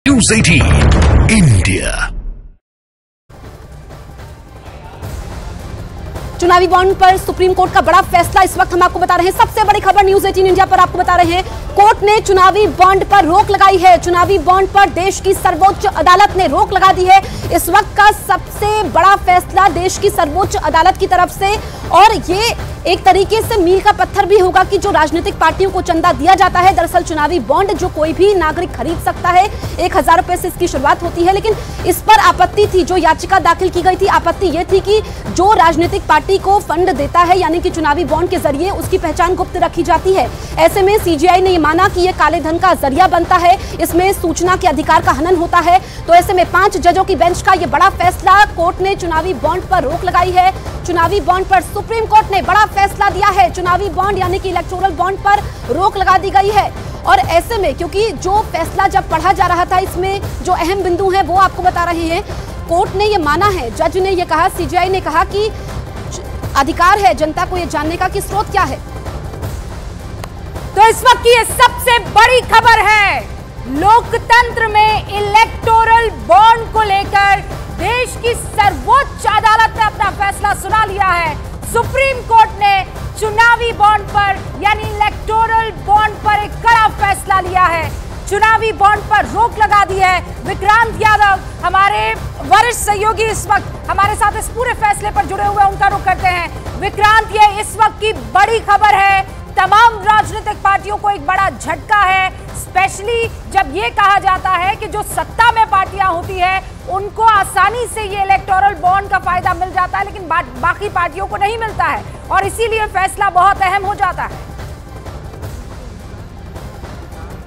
News 18 India. चुनावी bond पर supreme court का बड़ा फैसला इस वक्त हम आपको बता रहे हैं। सबसे बड़ी खबर न्यूज 18 इंडिया पर आपको बता रहे हैं। कोर्ट ने चुनावी बॉन्ड पर रोक लगाई है। चुनावी बॉन्ड पर देश की सर्वोच्च अदालत ने रोक लगा दी है। इस वक्त का सबसे बड़ा फैसला देश की सर्वोच्च अदालत की तरफ से, और ये एक तरीके से मील का पत्थर भी होगा कि जो राजनीतिक पार्टियों को चंदा दिया जाता है, दरअसल चुनावी बॉन्ड जो कोई भी नागरिक खरीद सकता है, 1000 रुपए से इसकी शुरुआत होती है। लेकिन इस पर आपत्ति थी, जो याचिका दाखिल की गई थी, आपत्ति ये थी कि जो राजनीतिक पार्टी को फंड देता है, यानी कि चुनावी बॉन्ड के जरिए उसकी पहचान गुप्त रखी जाती है। ऐसे में सीजीआई ने यह माना कि यह काले धन का जरिया बनता है, इसमें सूचना के अधिकार का हनन होता है। तो ऐसे में 5 जजों की बेंच का यह बड़ा फैसला, कोर्ट ने चुनावी बॉन्ड पर रोक लगाई है। चुनावी बॉन्ड पर सुप्रीम कोर्ट ने बड़ा फैसला दिया है। चुनावी बॉन्ड यानी कि इलेक्टोरल बॉन्ड पर रोक लगा दी गई है। और ऐसे में क्योंकि जो फैसला जब पढ़ा जा रहा था, इसमें जो अहम बिंदु है वो आपको बता रहे हैं। कोर्ट ने यह माना है, जज ने यह कहा, सीजीआई ने कहा कि अधिकार है जनता को यह जानने का कि स्रोत क्या है। तो इस वक्त की ये सबसे बड़ी खबर है, लोकतंत्र में इलेक्टोरल बॉन्ड को लेकर देश की सर्वोच्च अदालत ने अपना फैसला सुना लिया है। सुप्रीम कोर्ट ने चुनावी बॉन्ड पर यानी इलेक्टोरल बॉन्ड पर एक कड़ा फैसला लिया है। चुनावी बॉन्ड पर रोक लगा दी है। विक्रांत यादव हमारे वरिष्ठ सहयोगी इस वक्त हमारे साथ इस पूरे फैसले पर जुड़े हुए, उनका रुख करते हैं। विक्रांत, ये इस वक्त की बड़ी खबर है, तमाम राजनीतिक पार्टियों को एक बड़ा झटका है, स्पेशली जब ये कहा जाता है कि जो सत्ता में पार्टियां होती है उनको आसानी से ये इलेक्टोरल बॉन्ड का फायदा मिल जाता है, लेकिन बाकी पार्टियों को नहीं मिलता है, और इसीलिए फैसला बहुत अहम हो जाता है।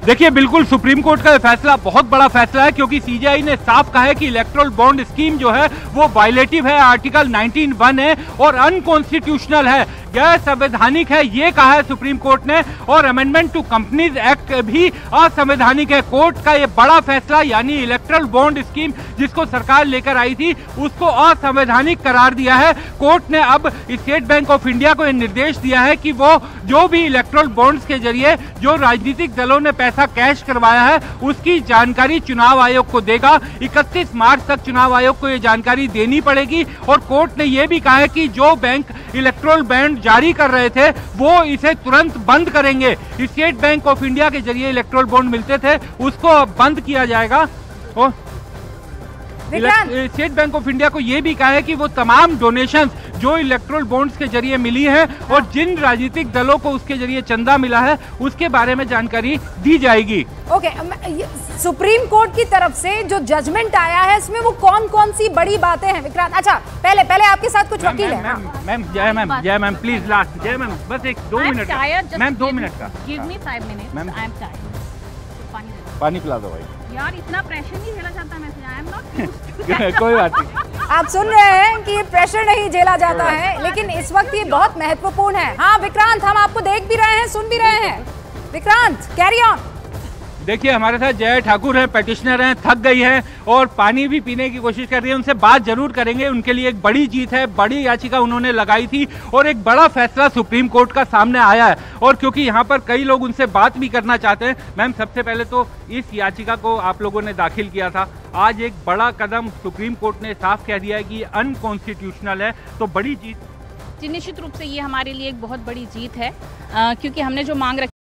देखिए, बिल्कुल सुप्रीम कोर्ट का फैसला बहुत बड़ा फैसला है, क्योंकि सीजीआई ने साफ कहा है कि इलेक्टोरल बॉन्ड स्कीम जो है वो वायलेटिव है, आर्टिकल 19(1) है और अनकॉन्स्टिट्यूशनल है, गैर संवैधानिक है, ये कहा है सुप्रीम कोर्ट ने। और अमेंडमेंट टू कंपनीज एक्ट भी असंवैधानिक है। कोर्ट का ये बड़ा फैसला यानी इलेक्टोरल बॉन्ड स्कीम जिसको सरकार लेकर आई थी उसको असंवैधानिक करार दिया है। कोर्ट ने अब स्टेट बैंक ऑफ इंडिया को यह निर्देश दिया है कि वो जो भी इलेक्टोरल बॉन्ड्स के जरिए जो राजनीतिक दलों ने पैसा कैश करवाया है उसकी जानकारी चुनाव आयोग को देगा। 31 मार्च तक चुनाव आयोग को यह जानकारी देनी पड़ेगी। और कोर्ट ने यह भी कहा है कि जो बैंक इलेक्टोरल बॉन्ड जारी कर रहे थे वो इसे तुरंत बंद करेंगे। स्टेट बैंक ऑफ इंडिया के जरिए इलेक्टोरल बॉन्ड मिलते थे उसको बंद किया जाएगा। और स्टेट बैंक ऑफ इंडिया को यह भी कहा है कि वो तमाम डोनेशंस जो इलेक्टोरल बॉन्ड्स के जरिए मिली है और जिन राजनीतिक दलों को उसके जरिए चंदा मिला है उसके बारे में जानकारी दी जाएगी। ओके, सुप्रीम कोर्ट की तरफ से जो जजमेंट आया है इसमें वो कौन कौन सी बड़ी बातें हैं विक्रांत? अच्छा, पहले आपके साथ कुछ वकील है। मैम जय मैम प्लीज लास्ट, जय मैम बस 2 मिनट मैम, 2 मिनट का। Give me 5 minutes, I am tired. पानी पिला दो भाई। यार इतना प्रेशर नहीं झेला जाता, मैं आई एम नॉट कोई बात नहीं। आप सुन रहे हैं कि ये प्रेशर नहीं झेला जाता है, लेकिन इस वक्त ये बहुत महत्वपूर्ण है। हाँ विक्रांत, हम आपको देख भी रहे हैं, सुन भी रहे हैं। Vikrant, carry on. देखिए, हमारे साथ जय ठाकुर हैं, पेटिशनर हैं, थक गई हैं और पानी भी पीने की कोशिश कर रही है। उनसे बात जरूर करेंगे। उनके लिए एक बड़ी जीत है, बड़ी याचिका उन्होंने लगाई थी और एक बड़ा फैसला सुप्रीम कोर्ट का सामने आया है। और क्योंकि यहाँ पर कई लोग उनसे बात भी करना चाहते हैं, मैम सबसे पहले तो इस याचिका को आप लोगों ने दाखिल किया था, आज एक बड़ा कदम सुप्रीम कोर्ट ने साफ कह दिया है कि अनकॉन्स्टिट्यूशनल है, तो बड़ी जीत। निश्चित रूप से ये हमारे लिए एक बहुत बड़ी जीत है, क्योंकि हमने जो मांग रखी